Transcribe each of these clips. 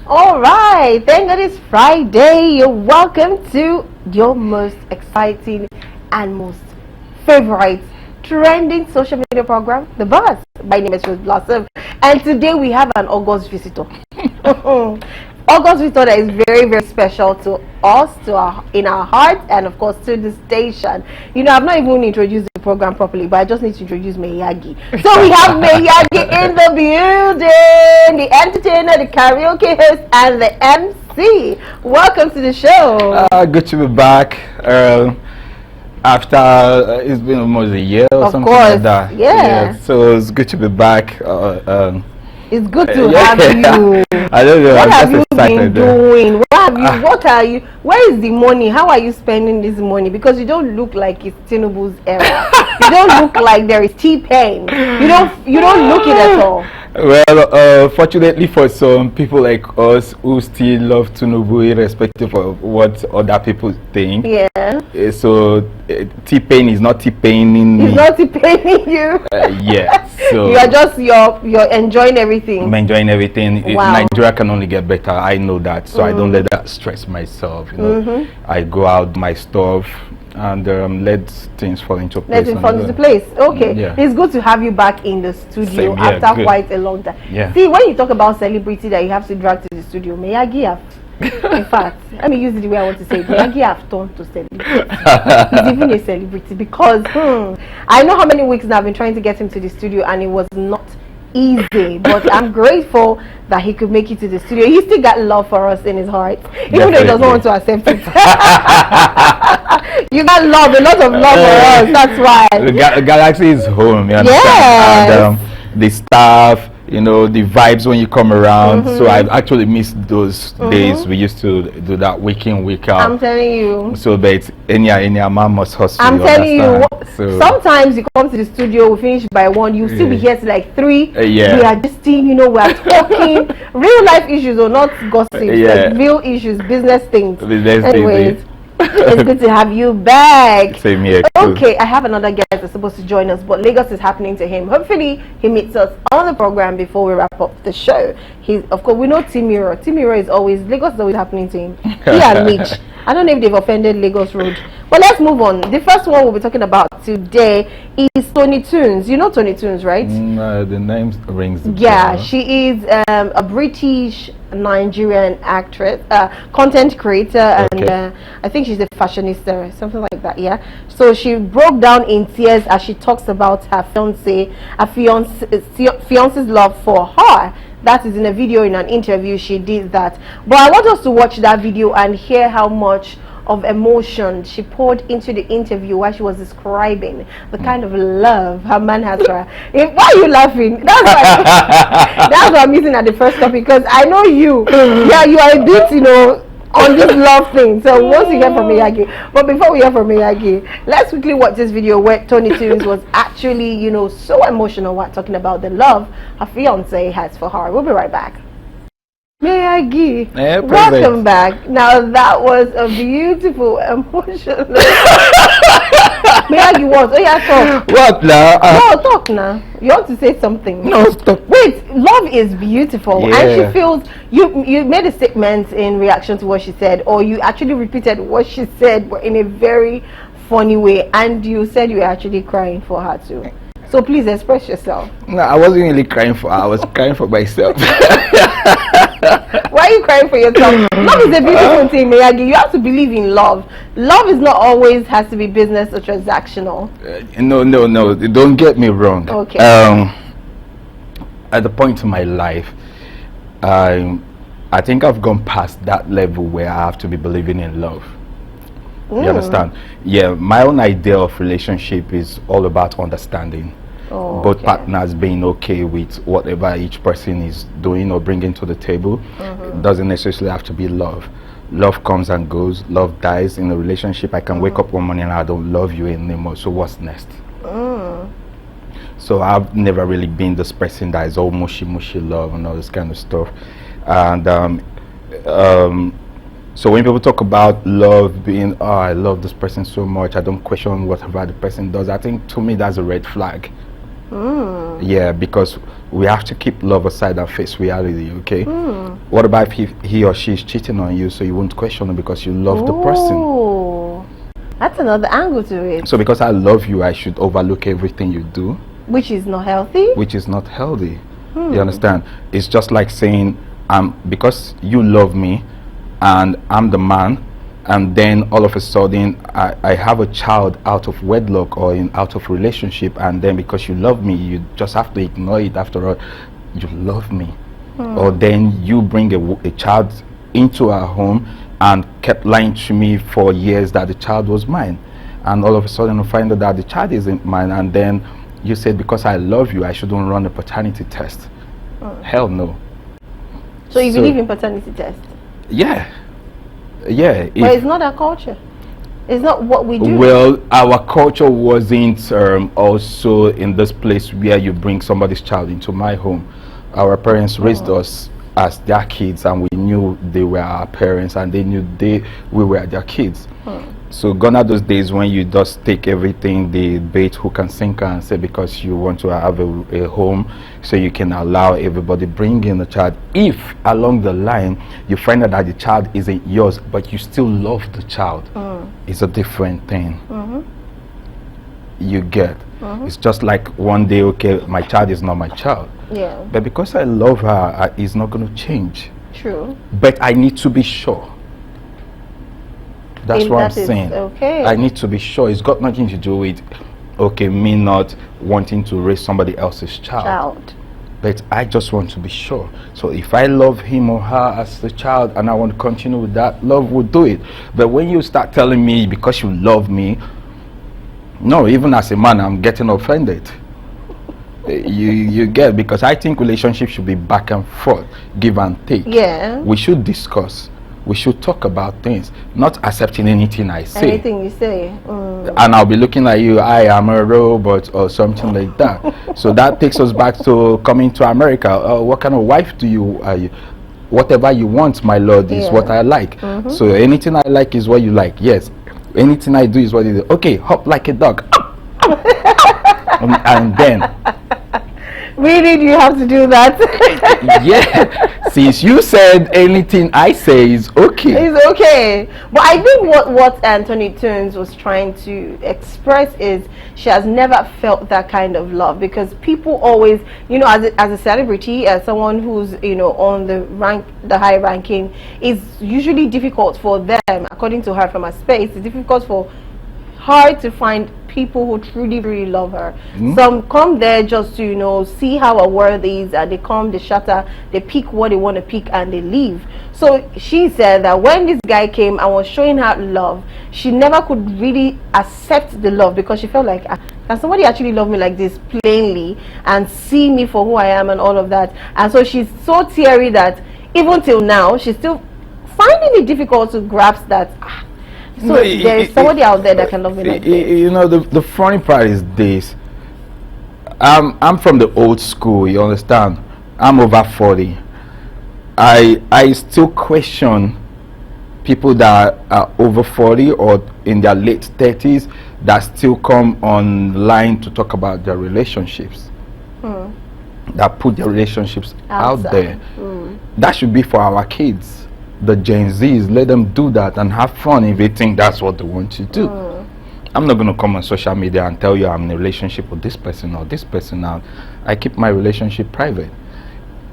All right, thank God it's Friday. You're welcome to your most exciting and most favorite trending social media program, The Buzz. My name is Rose Blossom, and today we have an August visitor. August visitor that is very, very special to us, in our heart, and of course to the station. You know, I've not even introduced the program properly, but I just need to introduce Meyagi. So we have Meyagi in the building, the entertainer, the karaoke host, and the MC. Welcome to the show. Good to be back. After it's been almost a year or something like that. Yeah. So it's good to be back. It's good to have you. I don't know. What have you been doing? What are you? Where is the money? How are you spending this money? Because you don't look like it's Tinubu's era. You don't look like there is T-Pain. You don't look it at all. Well, fortunately for some people like us who still love Tinubu irrespective of what other people think. Yeah. So T-Pain is not T-Paining me. He's not T-Paining you. Yeah. So you're enjoying everything. I'm enjoying everything. Wow. Nigeria can only get better. I know that. So I don't let that stress myself. You know, I go out my stuff and let things fall into place. Let it fall into place. Okay. Yeah. It's good to have you back in the studio after quite a long time. Yeah. See, when you talk about celebrity that you have to drag to the studio, Miyagi have, in fact, let me use it the way I want to say it. Miyagi have turned to celebrity. He's even a celebrity because I know how many weeks now I've been trying to get him to the studio and it was not easy, but I'm grateful that he could make it to the studio. He still got love for us in his heart, even though he doesn't want to accept it. You got love, a lot of love for us. That's why the Galaxy is home. You understand? Yes. And the staff, you know, the vibes when you come around. So I've actually missed those days we used to do that week in, week out. I'm telling you. So but any man must hustle. I'm telling you, so sometimes you come to the studio, we finish by 1, you still be here till like 3. Yeah. We are just we are talking real life issues or not gossip, like real issues, business things. Anyways, it's good to have you back. Same here. Okay, I have another guest that's supposed to join us, but Lagos is happening to him. Hopefully, he meets us on the program before we wrap up the show. Of course, we know Timiro. Timiro is always, Lagos is always happening to him. He and Mitch. I don't know if they've offended Lagos Road. But let's move on. The first one we'll be talking about today is Toni Tunes. You know Toni Tunes, right? The name rings the Yeah, bell. she is a British Nigerian actress, content creator, and I think she's a fashionista, something like that. Yeah. So she broke down in tears as she talks about her fiance's love for her. That is in a video, in an interview she did that. But I want us to watch that video and hear how much of emotion she poured into the interview while she was describing the kind of love her man has for her. Why are you laughing? That's what I'm using at the first topic, because I know you. Yeah, you are a bit, on this love thing. So once you hear from Miyagi, but before we hear from Miyagi, let's quickly watch this video where Toni Tunes was actually, so emotional while talking about the love her fiance has for her. We'll be right back. Miyagi, welcome back. Now that was a beautiful emotional. Miyagi, what? Oh yeah, talk. What now? No, talk now. You want to say something? No, stop. Wait, love is beautiful, Yeah. and she feels you made a statement in reaction to what she said, or you actually repeated what she said, but in a very funny way, and you said you were actually crying for her too. So please express yourself. No, I wasn't really crying for her. I was crying for myself. Why are you crying for yourself? Love is a beautiful thing, Miyagi. You have to believe in love. Love is not always has to be business or transactional. No. Don't get me wrong. Okay. At the point in my life, I think I've gone past that level where I have to be believing in love. You understand? Yeah, my own idea of relationship is all about understanding. Both partners being okay with whatever each person is doing or bringing to the table. It doesn't necessarily have to be love. Love comes and goes. Love dies in a relationship. I can wake up one morning and I don't love you anymore. So what's next? So I've never really been this person that is all mushy love and all this kind of stuff. And so when people talk about love being, oh, I love this person so much, I don't question whatever the person does, I think to me that's a red flag. Yeah, because we have to keep love aside and face reality, okay? What about if he or she is cheating on you, so you won't question him because you love the person? Oh, that's another angle to it. So because I love you, I should overlook everything you do? Which is not healthy? Which is not healthy. You understand? It's just like saying, because you love me and I'm the man, and then all of a sudden I have a child out of wedlock or out of relationship, and then because you love me, you just have to ignore it. After all, you love me. Or then you bring a child into our home and kept lying to me for years that the child was mine, and all of a sudden I find out that the child isn't mine, and then you said because I love you I shouldn't run a paternity test. Hell no. So you believe in paternity test? Yeah. But it's not our culture. It's not what we do. Well, our culture wasn't also in this place where you bring somebody's child into my home. Our parents raised us as their kids, and we knew they were our parents, and they knew we were their kids. So gone are those days when you just take everything, the bait hook and sinker, and say because you want to have a home, so you can allow everybody bring in the child. If along the line you find out that the child isn't yours, but you still love the child, it's a different thing. You get? It's just like one day, okay, my child is not my child. Yeah. But because I love her, it's not going to change. True. But I need to be sure. That's what I'm saying. Okay. I need to be sure. It's got nothing to do with, okay, me not wanting to raise somebody else's child. But I just want to be sure. So if I love him or her as the child and I want to continue with that, love will do it. But when you start telling me because you love me, no, even as a man, I'm getting offended. You get, because I think relationships should be back and forth, give and take. Yeah. We should discuss. We should talk about things, not accepting anything I say. Anything you say. And I'll be looking at you, I am a robot or something like that. So that takes us back to coming to America. What kind of wife do you are you? Whatever you want, my lord, is what I like. So anything I like is what you like. Yes. Anything I do is what you do. Okay, hop like a dog. And then Really, do you have to do that? yeah, since you said anything I say is okay. It's okay. But I think what Toni Toons was trying to express is she has never felt that kind of love, because people always, you know, as a celebrity, as someone who's, you know, on the high ranking, it's usually difficult for them, according to her from her space, it's difficult for her to find people who truly really love her. Some come there just to, you know, see how her worth is, and they come, they shatter, they pick what they want to pick, and they leave. So she said that when this guy came and was showing her love, she never could really accept the love, because she felt like, can somebody actually love me like this plainly and see me for who I am and all of that? And so she's so teary that even till now she's still finding it difficult to grasp that so there is somebody out there that can love me like this. You know, the funny part is this. I'm from the old school, you understand? I'm over 40. I still question people that are over 40 or in their late 30s that still come online to talk about their relationships. That put their relationships out there. That should be for our kids, the Gen Zs. Let them do that and have fun if they think that's what they want to do. I'm not going to come on social media and tell you I'm in a relationship with this person or this person now. I keep my relationship private.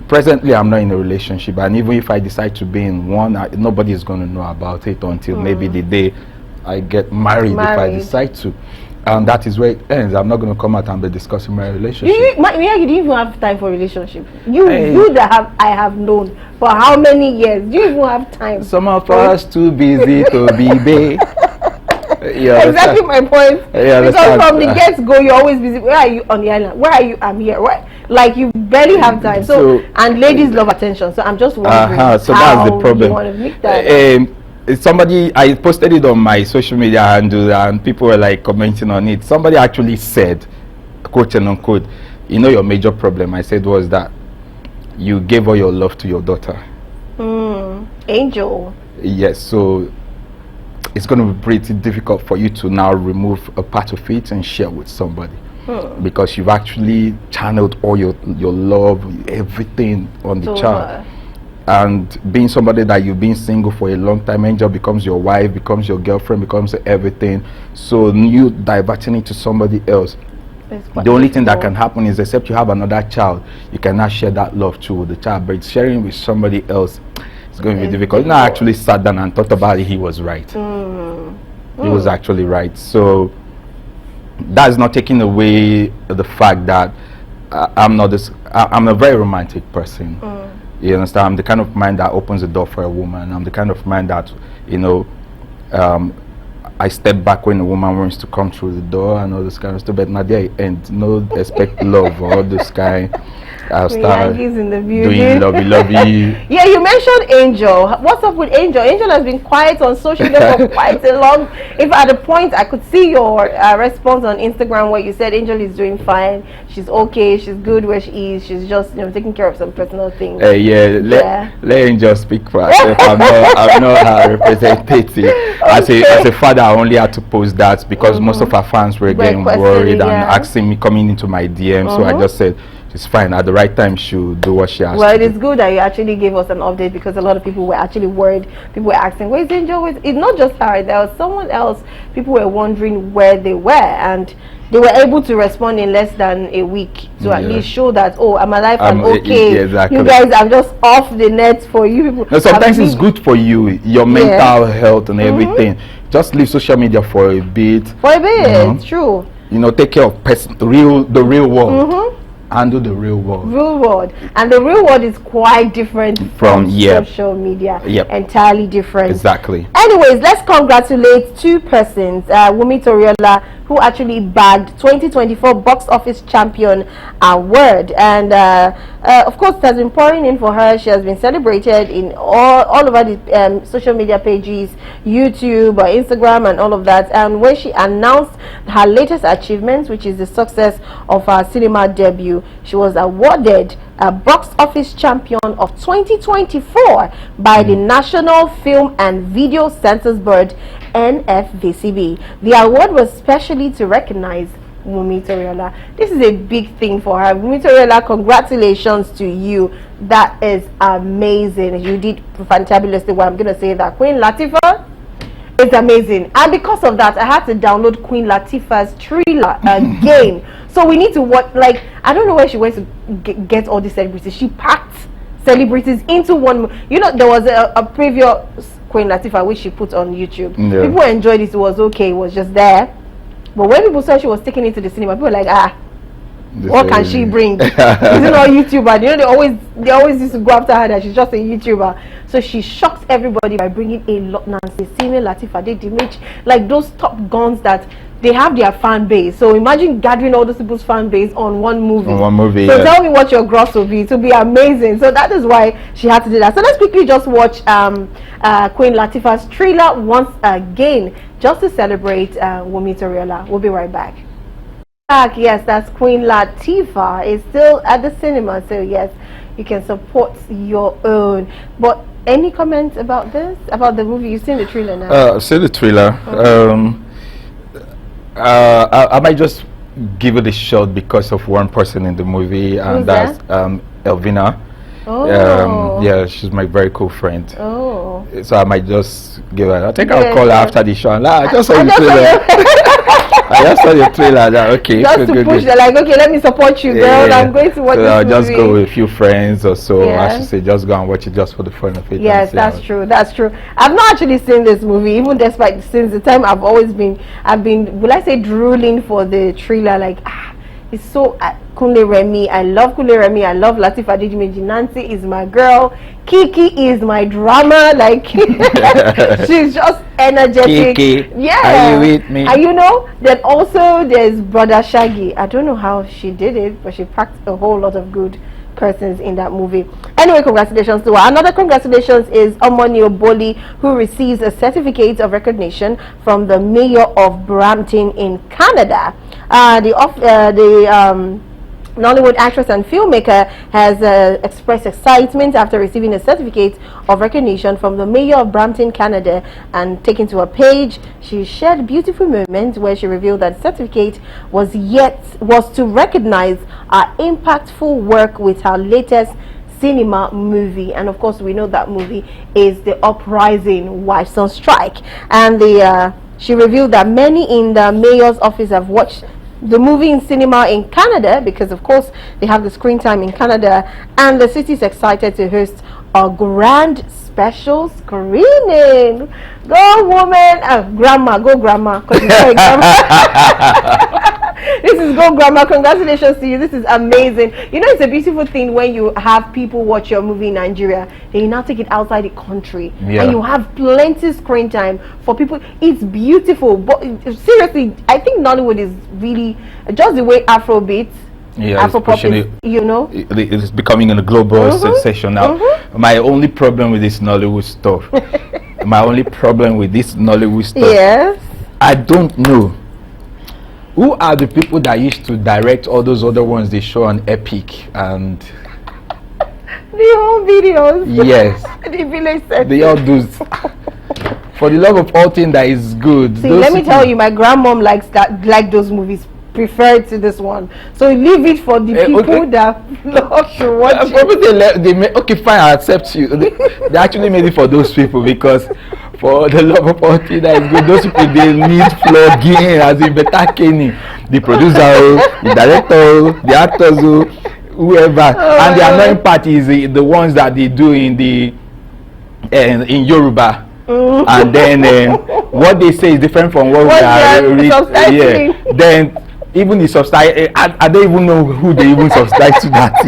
Presently, I'm not in a relationship, and even if I decide to be in one, nobody is going to know about it until maybe the day I get married, if I decide to. And that is where it ends. I'm not going to come out and be discussing my relationship. You didn't even have time for relationship. You that I have known for how many years? Do you even have time? Some of us too busy to be babe. Exactly my point. Because from the get-go, you're always busy. Where are you on the island? Where are you? I'm here. Where? Like, you barely have time. So and ladies love attention. So I'm just wondering so that's the problem. You want to make that. Somebody, I posted it on my social media handle, and people were like commenting on it. Somebody actually said, quote and unquote, you know, your major problem, I said, was that you gave all your love to your daughter. Angel. Yes, so it's going to be pretty difficult for you to now remove a part of it and share with somebody. because you've actually channeled all your love, everything on the child. And being somebody that you've been single for a long time, Angel becomes your wife, becomes your girlfriend, becomes everything. So you diverting it to somebody else. The only thing that can happen is, except you have another child, you cannot share that love to the child. But sharing with somebody else, it's going to be difficult. Now I actually sat down and thought about it. He was right. He was actually right. So that's not taking away the fact that I'm a very romantic person. You understand? I'm the kind of man that opens the door for a woman. I'm the kind of man that, you know, I step back when a woman wants to come through the door and all this kind of stuff. But not there and no expect love or all this kind. I'll start in the doing lovey. Yeah, you mentioned Angel. What's up with Angel? Angel has been quiet on social media for quite a long. If at a point I could see your response on Instagram where you said Angel is doing fine, she's okay, she's good where she is, she's just, you know, taking care of some personal things. Let Angel speak for herself. I'm not her representative. Okay. As a father, I only had to post that because most of our fans were getting worried and asking me, coming into my DM. So I just said, it's fine. At the right time, she'll do what she has to do. Well, it is good that you actually gave us an update, because a lot of people were actually worried. People were asking, where's Angel? It's not just her. There was someone else. People were wondering where they were. And they were able to respond in less than a week to at least show that, oh, I'm alive and okay. Exactly. You guys are just off the net for you people. No, sometimes it's good for you, your mental health and everything. Just leave social media for a bit. For a bit, true. You know, take care of the real world. Handle the real world. And the real world is quite different from social media. Entirely different. Exactly. Anyways, let's congratulate two persons. Wumi Toriola, who actually bagged 2024 Box Office Champion Award, and of course it has been pouring in for her. She has been celebrated in all over the social media pages, YouTube or Instagram and all of that. And when she announced her latest achievements, which is the success of her cinema debut, she was awarded a Box Office Champion of 2024 by the National Film and Video Censors Board, NFVCB. The award was specially to recognize Wumi Toriola. This is a big thing for her. Wumi Toriola, congratulations to you. That is amazing. You did fantabulously. Well, I'm going to say that Queen Latifah is amazing, and because of that I had to download Queen Latifah's Thriller game. So we need to watch. Like, I don't know where she went to get all these celebrities. She packed celebrities into one. You know, there was a previous Queen Latifah which she put on YouTube. People enjoyed it. It was okay. It was just there. But when people saw she was taking it to the cinema, people were like, what can she bring? She's not a YouTuber. You know, they always used to go after her that she's just a YouTuber. So she shocked everybody by bringing a lot. Nancy, Simi, Latifah, they image like those top guns that they have their fan base. So imagine gathering all those people's fan base on one movie. So tell me what your gross will be. It will be amazing. So that is why she had to do that. So let's quickly just watch Queen Latifah's Thriller once again, just to celebrate Wumi Toriola. We'll be right back. Yes, that's Queen Latifah. Is still at the cinema, so yes, you can support your own. But any comments about this, about the movie? You've seen the trailer now. I've seen the trailer. I might just give it a shot because of one person in the movie, and who's that's that? Elvina. Yeah, she's my very cool friend. So I might just give her. I think I'll call her after the show. I just saw the trailer. I just saw the trailer. Okay, just to push them, like, okay, let me support you, girl. I'm going to watch this I'll movie. Just go with a few friends or so. I should say, just go and watch it just for the fun of it. Yes, that's true. That's true. I've not actually seen this movie, even despite since the time I've been, will I say, drooling for the thriller. Like, it's so Kunle Remy. I love Kunle Remy. I love Latifah Adedimeji. Nancy is my girl. Kiki is my drama. Like, she's just energetic. Kiki, yeah. Are you with me? And you know, then also there's Brother Shaggy. I don't know how she did it, but she packed a whole lot of good persons in that movie. Anyway, congratulations to her. Another congratulations is Omoni Oboli, who receives a certificate of recognition from the mayor of Brampton in Canada. Nollywood actress and filmmaker has expressed excitement after receiving a certificate of recognition from the mayor of Brampton, Canada, and taken to her page, she shared beautiful moments where she revealed that the certificate was to recognize her impactful work with her latest cinema movie. And of course, we know that movie is The Uprising, Wives on Strike. And she revealed that many in the mayor's office have watched the movie in cinema in Canada, because of course they have the screen time in Canada, and the city is excited to host a grand special screening. Go woman, grandma, go grandma, because it's very grandma. This is Go Grandma. Congratulations to you. This is amazing. You know, it's a beautiful thing when you have people watch your movie in Nigeria, then you now take it outside the country, and you have plenty screen time for people. It's beautiful. But seriously, I think Nollywood is really just the way Afrobeat, Afropop is, you know, it's becoming a global sensation now. My only problem with this Nollywood stuff, yes, I don't know who are the people that used to direct all those other ones they show on Epic and the whole videos. Yes. The village set. They all do. For the love of all things that is good. See, let me tell you, my grandmom like those movies, preferred to this one. So leave it for the people that love to watch it. Okay, fine, I accept you. They actually made it for those people, because for the love of all things that is good, those people, they need flogging, as in better caning. The producer, the director, the actors, whoever. And the annoying part is the ones that they do in in Yoruba. And then what they say is different from what we are reading. Yeah. Then even the subtitle, I don't even know who they even subscribe to that.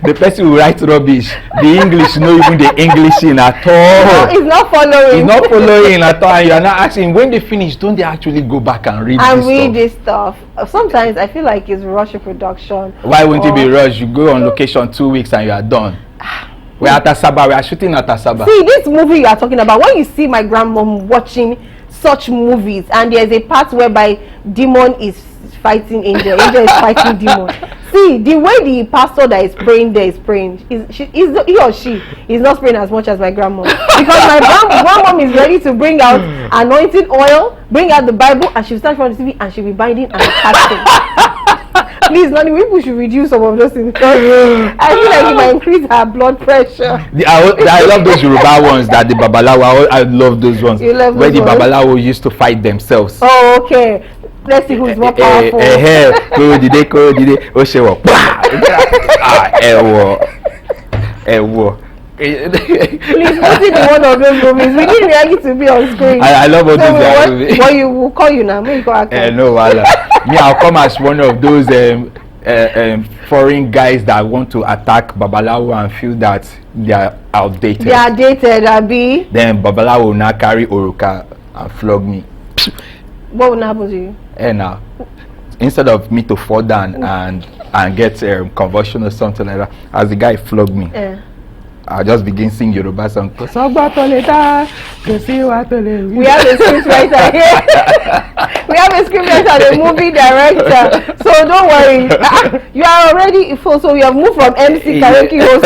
The person who writes rubbish, the English, no even the English in at all. No, it's not following. It's not following at all. And you're not asking, when they finish, don't they actually go back and read this stuff? Sometimes I feel like it's rush production. Why wouldn't it be rush? You go on location 2 weeks and you are done. We're at Asaba, we are shooting at Asaba. See, this movie you are talking about, when you see my grandmom watching such movies, and there's a part whereby demon is fighting angel, angel is fighting demon. See, the way the pastor that is praying there is praying, he or she is not praying as much as my grandmom. Because my grandmom is ready to bring out anointing oil, bring out the Bible, and she'll start from the TV and she'll be binding and casting. Please, Nani, people should reduce some of those things. I feel like it might increase her blood pressure. I love those Yoruba ones that the Babalawo, I love those ones. You love where those the Babalawo used to fight themselves. Oh, okay. Let's see who's more powerful. Please put it in one of those movies. We need reality to be on screen. I love all those movies. What you will call you now? Me, I'll come as one of those foreign guys that want to attack Babalawo and feel that they are outdated. They are dated, Abi. Then Babalawo will now carry Oruka and flog me. What will happen to you? And now, instead of me to fall down and get convulsion or something like that, as the guy flogged me, I'll just begin singing Yoruba song. We have a script writer here. We have a script writer, the movie director. So don't worry. You are already full. So you have moved from MC karaoke host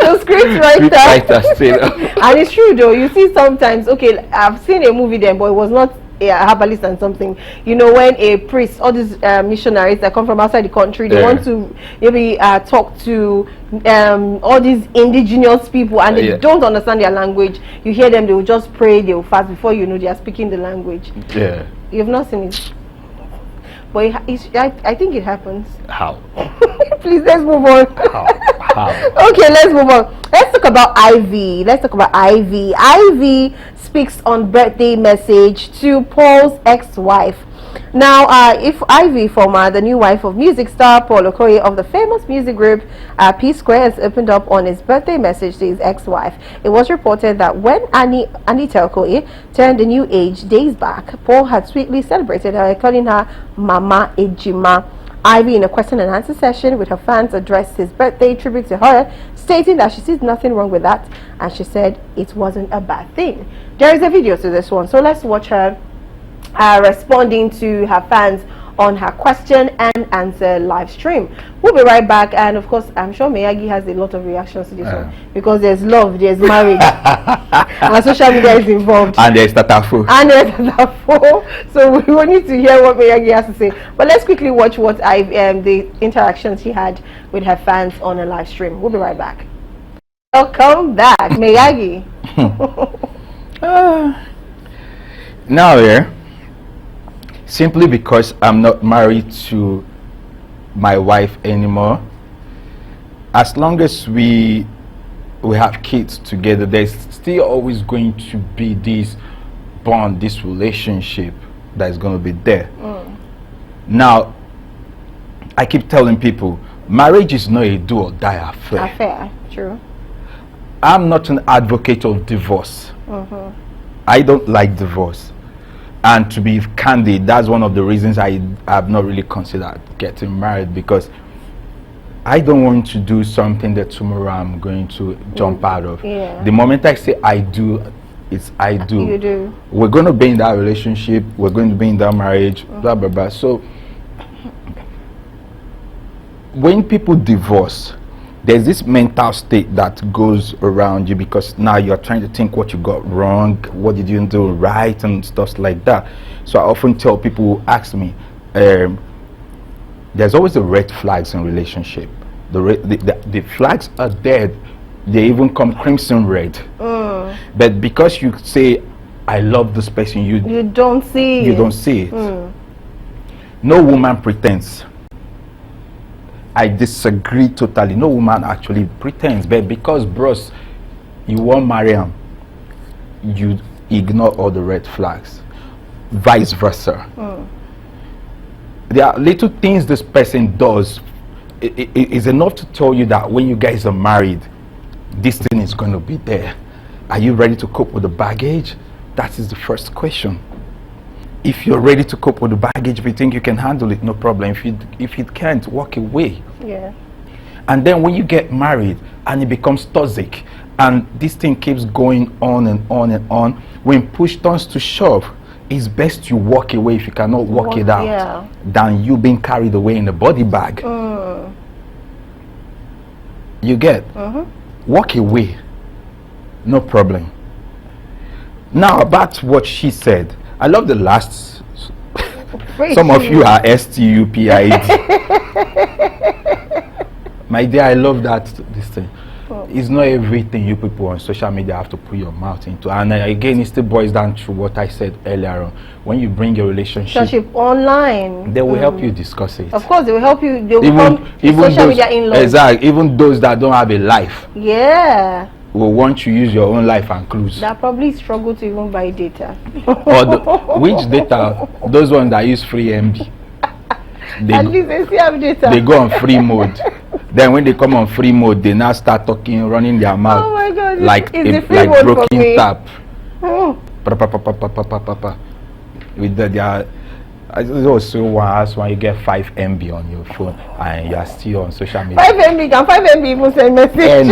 to script writer. And it's true though. You see sometimes, okay, I've seen a movie then, but it was not a herbalist and something. You know, when a priest, all these missionaries that come from outside the country, they want to maybe talk to all these indigenous people, and they don't understand their language. You hear them, they will just pray, they will fast, before you know they are speaking the language. You've not seen it, but I think it happens. How? Please, let's move on. How? Okay, let's move on. Let's talk about Ivy. Ivy speaks on birthday message to Paul's ex-wife. Now, if Ivy, the new wife of music star Paul Okoye of the famous music group P Square, has opened up on his birthday message to his ex-wife. It was reported that when Anita Okoye turned a new age days back, Paul had sweetly celebrated her, calling her Mama Ejima. Ivy, in a question and answer session with her fans, addressed his birthday tribute to her, stating that she sees nothing wrong with that, and she said it wasn't a bad thing. There is a video to this one, so let's watch her responding to her fans on her question and answer live stream. We'll be right back, and of course I'm sure Miyagi has a lot of reactions to this one, because there's love, there's marriage, and social media is involved, and there's Tatafo, so we will need to hear what Miyagi has to say. But let's quickly watch what the interactions she had with her fans on a live stream. We'll be right back. Welcome back, Miyagi. Now here, simply because I'm not married to my wife anymore, as long as we have kids together, there's still always going to be this bond, this relationship that is going to be there. Now, I keep telling people, marriage is not a do or die affair. True. I'm not an advocate of divorce. I don't like divorce. And to be candid, that's one of the reasons I have not really considered getting married, because I don't want to do something that tomorrow I'm going to jump out of. The moment I say I do, it's I do. You do. We're going to be in that relationship, we're going to be in that marriage, blah, blah, blah. So when people divorce, there's this mental state that goes around you, because now you're trying to think what you got wrong, what did you do right, and stuff like that. So I often tell people who ask me, there's always the red flags in relationship. The flags are dead, they even come crimson red. But because you say I love this person, you don't see it. No woman pretends. I disagree totally. No woman actually pretends, but because bros, you won't marry him, you ignore all the red flags. Vice versa. There are little things this person does. It is enough to tell you that when you guys are married, this thing is going to be there. Are you ready to cope with the baggage? That is the first question. If you're ready to cope with the baggage, if you think you can handle it, no problem. If you can't, walk away. And then when you get married and it becomes toxic, and this thing keeps going on and on and on, when push turns to shove, it's best you walk away if you cannot walk it out, than you being carried away in a body bag. You get? Walk away, no problem. Now about what she said, I love the last. Some of you are STUPID. My dear, I love that this thing. It's not everything you people on social media have to put your mouth into. And again, it still boils down to what I said earlier on. When you bring your relationship online, they will help you discuss it. Of course, they will help you. They will become social media in-laws. Exactly. Even those that don't have a life. Will want you use your own life and cruise. That probably struggle to even buy data. Or which data? Those ones that use free MB. At least they still have data. They go on free mode. Then when they come on free mode, they now start talking, running their mouth. Oh my God! Like broken tap. With their. It's also when you get 5 MB on your phone and you are still on social media. 5 MB? Can 5 MB even send message?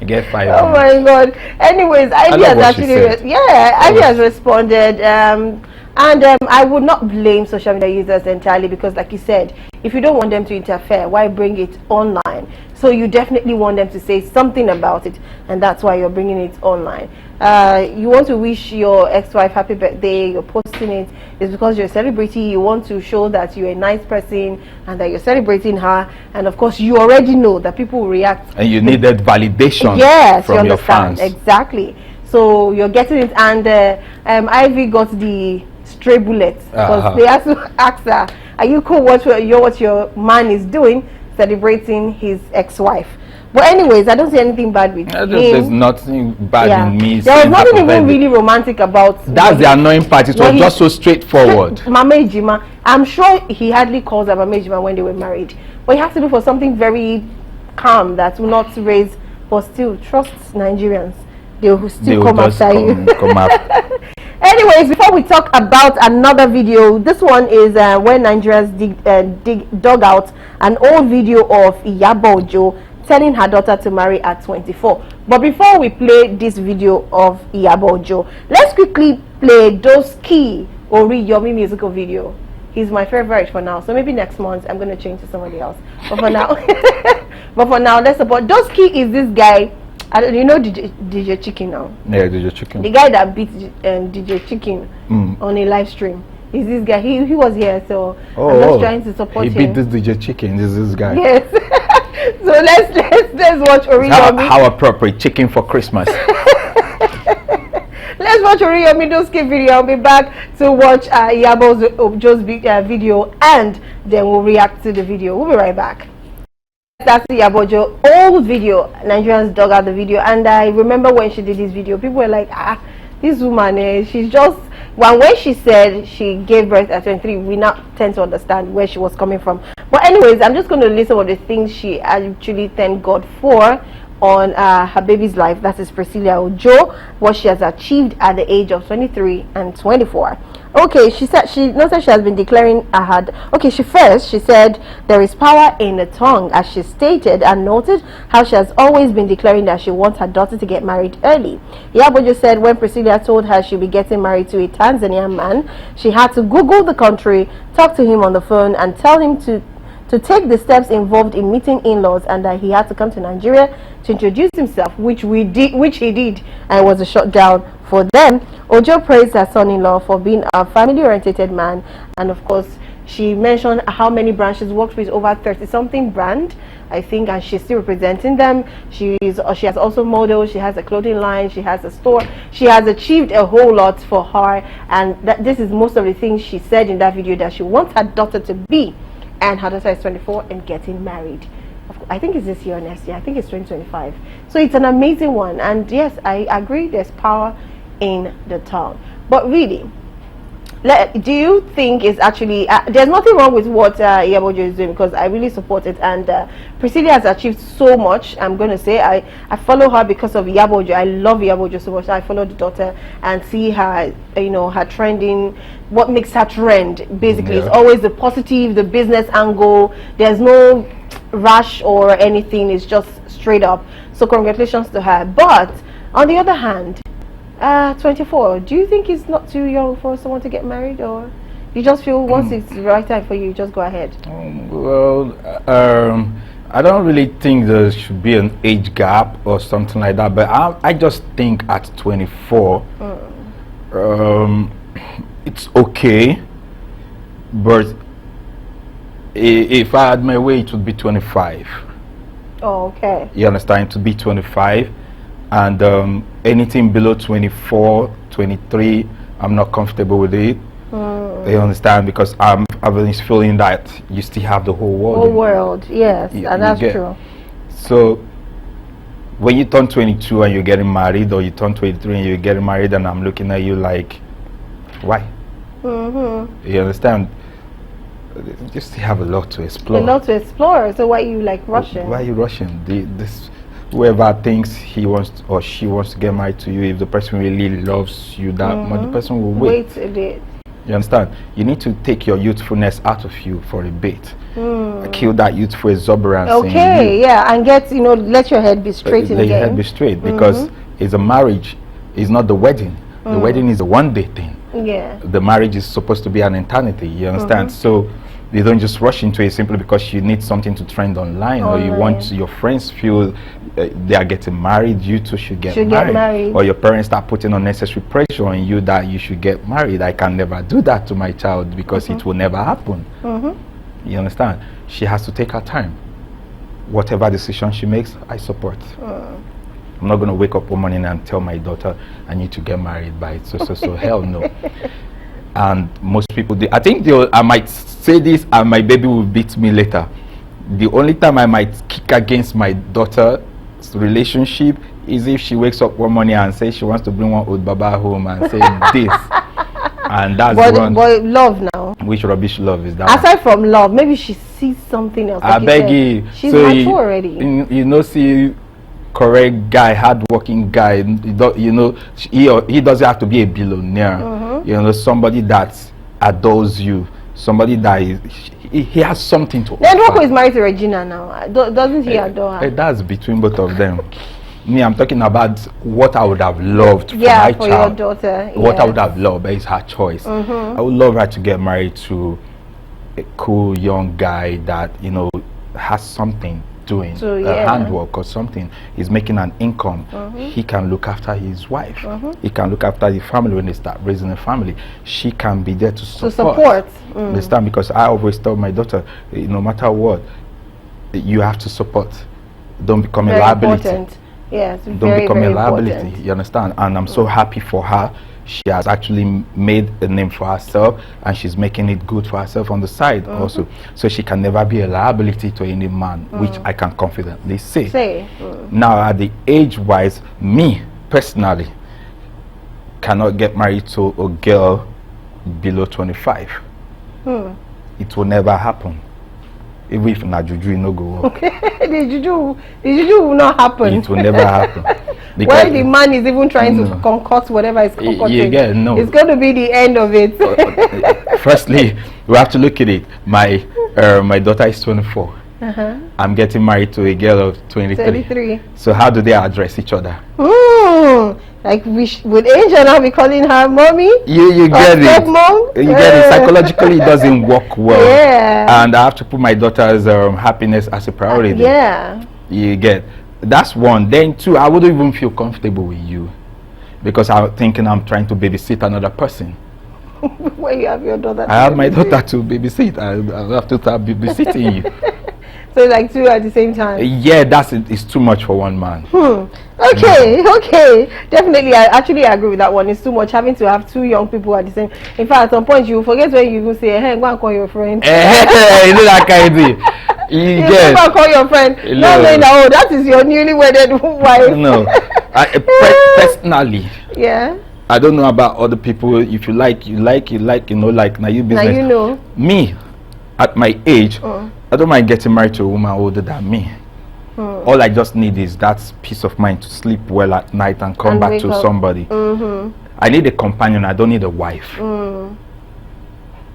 You get 5 Oh MB. my God. Anyways, Ivy has actually Ivy has responded, and I would not blame social media users entirely, because like you said, if you don't want them to interfere, why bring it online? So you definitely want them to say something about it, and that's why you're bringing it online. You want to wish your ex-wife happy birthday, you're posting it, it's because you're a celebrity. You want to show that you're a nice person and that you're celebrating her, and of course you already know that people will react, and you needed validation from your fans. Exactly. So you're getting it, and Ivy got the stray bullets, because they have to ask her, are you cool what your man is doing, celebrating his ex-wife? But anyways, I don't see anything bad with him. There's nothing bad in me. There was nothing even really romantic about. That's the annoying part. It was just so straightforward. Mama Ejima, I'm sure he hardly calls her Mama Ejima when they were married. But he has to do for something very calm that will not raise. But still, trust Nigerians. They will still come after you. Anyways, before we talk about another video, this one is when Nigerians dug out an old video of Iyabo Ojo telling her daughter to marry at 24. But before we play this video of Iyabo Ojo, let's quickly play those key Ori Yomi musical video. he's my favorite for now. So maybe next month I'm going to change to somebody else. But for now, let's support. Doski is this guy. I don't, you know DJ Chicken now. Yeah, DJ Chicken. The guy that beat DJ Chicken on a live stream. Is this guy? He was here, so I'm just trying to support him. He beat this DJ Chicken. This guy. Yes. So let's watch Oriyomi. How appropriate, chicken for Christmas. Let's watch Oriyomi Doski video. I'll be back to watch Iyabo Ojo's video, and then we'll react to the video. We'll be right back. That's the Iyabo Ojo old video. Nigerians dug out the video, and I remember when she did this video, people were like, this woman, she's just... When she said she gave birth at 23, we now tend to understand where she was coming from. But anyways, I'm just going to list some of the things she actually thanked God for on her baby's life. That is Priscilla Ojo, what she has achieved at the age of 23 and 24. Okay, she said she has been declaring she said there is power in the tongue, as she stated and noted how she has always been declaring that she wants her daughter to get married early. Iyabo Ojo said when Priscilla told her she'll be getting married to a Tanzanian man, she had to Google the country, talk to him on the phone, and tell him to take the steps involved in meeting in-laws, and that he had to come to Nigeria to introduce himself, which he did, and it was a shutdown for them. Ojo praised her son-in-law for being a family-oriented man, and of course she mentioned how many brands she's worked with, over 30-something brand, I think, and she's still representing them. She has also modeled, she has a clothing line, she has a store. She has achieved a whole lot for her, and this is most of the things she said in that video that she wants her daughter to be. And her daughter is 24 and getting married. I think it's this year or next year. I think it's 2025. So it's an amazing one. And yes, I agree, there's power in the tongue. But really, do you think it's actually there's nothing wrong with what Iyabo Ojo is doing, because I really support it, and Priscilla has achieved so much. I'm going to say I follow her because of Iyabo Ojo. I love Iyabo Ojo so much. I follow the daughter and see her, her trending, what makes her trend basically. It's always the positive, the business angle. There's no rush or anything, it's just straight up. So congratulations to her. But on the other hand, 24, do you think it's not too young for someone to get married, or you just feel once it's the right time for you, just go ahead? I don't really think there should be an age gap or something like that, but I just think at 24 it's okay, but if I had my way, it would be 25. Oh, okay. You understand? To be 25, and anything below 24, 23, I'm not comfortable with it. You understand? Because I've been feeling that you still have the whole world. Whole world, yes, and that's true. So when you turn 22 and you're getting married, or you turn 23 and you're getting married, and I'm looking at you like, why? You understand? You still have a lot to explore. A lot to explore. So why are you like rushing? Why are you rushing? Whoever thinks he wants or she wants to get married to you, if the person really loves you that much, the person will wait. Wait a bit. You understand? You need to take your youthfulness out of you for a bit. Kill that youthful exuberance. Okay, yeah, and let your head be straight in the game. Let your head be straight, because it's a marriage. It's not the wedding. The wedding is a one-day thing. Yeah. The marriage is supposed to be an eternity. You understand? So you don't just rush into it simply because you need something to trend online, or you want your friends feel they are getting married, you too should get married, or your parents start putting unnecessary pressure on you that you should get married. I can never do that to my child because it will never happen. You understand? She has to take her time. Whatever decision she makes, I support. I'm not going to wake up one morning and tell my daughter I need to get married by so hell no. And most people do. I think I might say this and my baby will beat me later. The only time I might kick against my daughter's relationship is if she wakes up one morning and says she wants to bring one old baba home and say this. And that's but love now. Which rubbish love is that? Aside from love, maybe she sees something else. I beg you. She's mature already. See, correct guy, hardworking guy. He doesn't have to be a billionaire. Somebody that adores you, somebody that he has something to offer. Then Rocco is married to Regina now. Doesn't he adore her? That's between both of them. Me, I'm talking about what I would have loved for my child. Your daughter. What I would have loved, but it's her choice. I would love her to get married to a cool young guy that, you know, has something doing, So, yeah. handwork or something, he's making an income, he can look after his wife, he can look after the family. When they start raising a family, she can be there to support. Understand? Because I always tell my daughter, no matter what, you have to support. Don't become a liability. Important. Yes, Don't become a liability. important. You understand? And I'm so happy for her. She has actually made a name for herself, and she's making it good for herself on the side also. So she can never be a liability to any man, which I can confidently say. Now, at the age-wise, me personally cannot get married to a girl below 25. It will never happen. Even if na juju no go work. the juju will not happen. It will never happen. Where the man is even trying to concoct whatever is concocting, it's going to be the end of it. Firstly, we have to look at it. My daughter is 24. I'm getting married to a girl of 23. So how do they address each other? Like would Angel now be calling her mommy? You get it. Mom? You get it. Psychologically, it doesn't work well. Yeah. And I have to put my daughter's happiness as a priority. Yeah. You get. That's one. Then two, I wouldn't even feel comfortable with you, because I'm thinking I'm trying to babysit another person. Where you have your daughter? I have my daughter to babysit. I have to start babysitting you. So like two at the same time? Yeah, it's too much for one man. Okay, definitely. I actually agree with that one. It's too much having to have two young people at the same. In fact, at some point you forget when you even say, "Hey, go and call your friend." You know that kind of thing. You get. Go and call your friend. No, that is your newly wedded wife. No, personally. Yeah. I don't know about other people. If you like, you know, like now you business. Now you know. Me, at my age, I don't mind getting married to a woman older than me. All I just need is that peace of mind to sleep well at night and come back to somebody. I need a companion. I don't need a wife.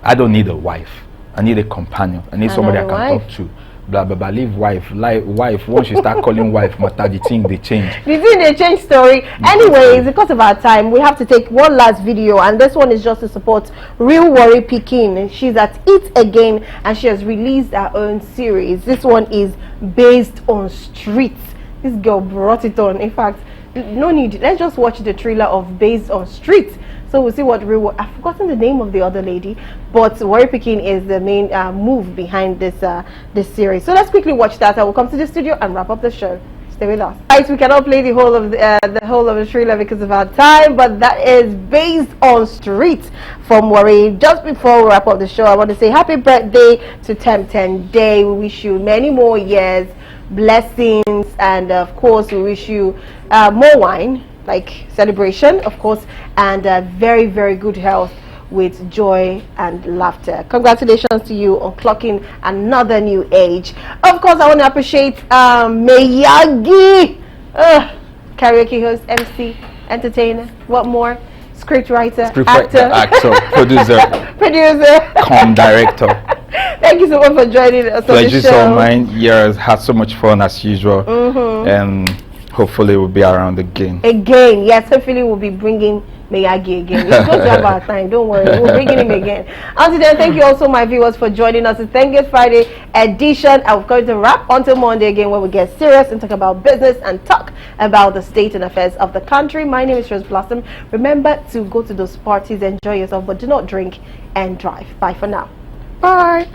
I don't need a wife. I need a companion. I need somebody I can talk to. Blah blah blah. Leave wife. Once you start calling wife matter, the thing they change. The thing they change story. Anyways, because of our time, we have to take one last video, and this one is just to support Real Worry Pekin. She's at It Again, and she has released her own series. This one is based on streets. This girl brought it on. In fact, no need. Let's just watch the trailer of Based on Streets. So we'll see what I've forgotten the name of the other lady, but Worry Pekin is the main move behind this this series. So let's quickly watch that. I will come to the studio and wrap up the show. Stay with us. Right, we cannot play the whole of the trailer because of our time, but that is Based on Streets from Worry. Just before we wrap up the show, I want to say happy birthday to Temtem Day. We wish you many more years, blessings, and of course we wish you more wine, like celebration, of course, and very, very good health with joy and laughter. Congratulations to you on clocking another new age. Of course, I want to appreciate Miyagi, karaoke host, MC, entertainer, what more? Scriptwriter, actor, producer, director. Thank you so much for joining us on the show. Pleasure all mine. Yes, had so much fun as usual, and hopefully we'll be around again. Yes, hopefully we'll be bringing Miyagi again. It's going to have our time, don't worry. We'll bring him again. Until then, thank you also, my viewers, for joining us in Thank God Friday edition. I'm going to wrap until Monday again, where we get serious and talk about business and talk about the state and affairs of the country. My name is Rose Blossom. Remember to go to those parties, enjoy yourself, but do not drink and drive. Bye for now. Bye.